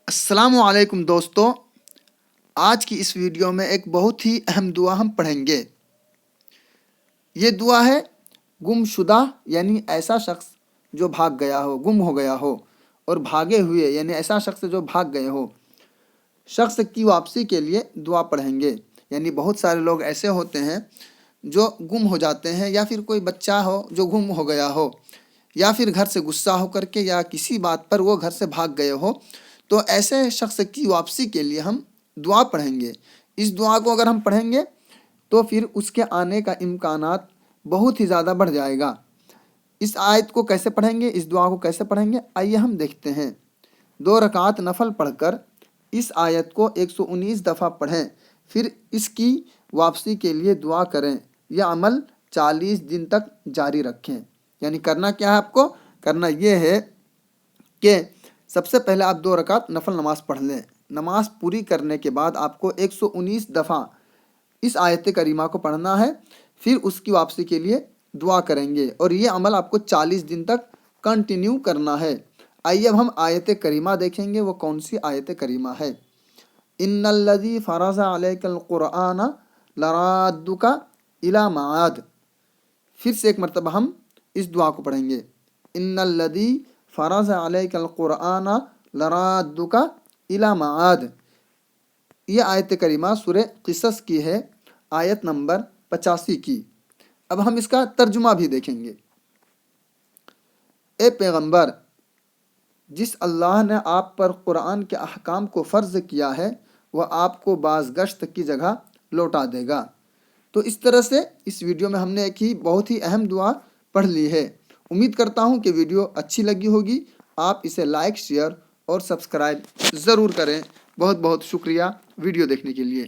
السلام علیکم دوستو، آج کی اس ویڈیو میں ایک بہت ہی اہم دعا ہم پڑھیں گے۔ یہ دعا ہے گم شدہ یعنی ایسا شخص جو بھاگ گیا ہو، گم ہو گیا ہو، اور بھاگے ہوئے یعنی ایسا شخص جو بھاگ گئے ہو شخص کی واپسی کے لیے دعا پڑھیں گے۔ یعنی بہت سارے لوگ ایسے ہوتے ہیں جو گم ہو جاتے ہیں، یا پھر کوئی بچہ ہو جو گم ہو گیا ہو، یا پھر گھر سے غصہ ہو کر کے یا کسی بات پر وہ گھر سے بھاگ گئے ہو، تو ایسے شخص کی واپسی کے لیے ہم دعا پڑھیں گے۔ اس دعا کو اگر ہم پڑھیں گے تو پھر اس کے آنے کا امکانات بہت ہی زیادہ بڑھ جائے گا۔ اس آیت کو کیسے پڑھیں گے، اس دعا کو کیسے پڑھیں گے، آئیے ہم دیکھتے ہیں۔ 2 رکعت نفل پڑھ کر اس آیت کو 119 دفعہ پڑھیں، پھر اس کی واپسی کے لیے دعا کریں۔ یہ عمل 40 دن تک جاری رکھیں۔ یعنی کرنا کیا ہے، آپ کو کرنا یہ ہے کہ سب سے پہلے آپ 2 رکعت نفل نماز پڑھ لیں۔ نماز پوری کرنے کے بعد آپ کو 119 دفعہ اس آیت کریمہ کو پڑھنا ہے، پھر اس کی واپسی کے لیے دعا کریں گے، اور یہ عمل آپ کو 40 دن تک کنٹینیو کرنا ہے۔ آئیے اب ہم آیت کریمہ دیکھیں گے، وہ کون سی آیت کریمہ ہے۔ ان الذی فرض علیک القرآن لرادک الی معاد۔ پھر سے ایک مرتبہ ہم اس دعا کو پڑھیں گے۔ ان الذی فرض علیک القرآن لرادک الی معاد۔ یہ آیت کریمہ سورہ قصص کی ہے، آیت نمبر 85 کی۔ اب ہم اس کا ترجمہ بھی دیکھیں گے۔ اے پیغمبر، جس اللہ نے آپ پر قرآن کے احکام کو فرض کیا ہے وہ آپ کو بازگشت کی جگہ لوٹا دے گا۔ تو اس طرح سے اس ویڈیو میں ہم نے ایک بہت ہی اہم دعا پڑھ لی ہے۔ امید کرتا ہوں کہ ویڈیو اچھی لگی ہوگی۔ آپ اسے لائک، شیئر اور سبسکرائب ضرور کریں۔ بہت بہت شکریہ ویڈیو دیکھنے کے لیے۔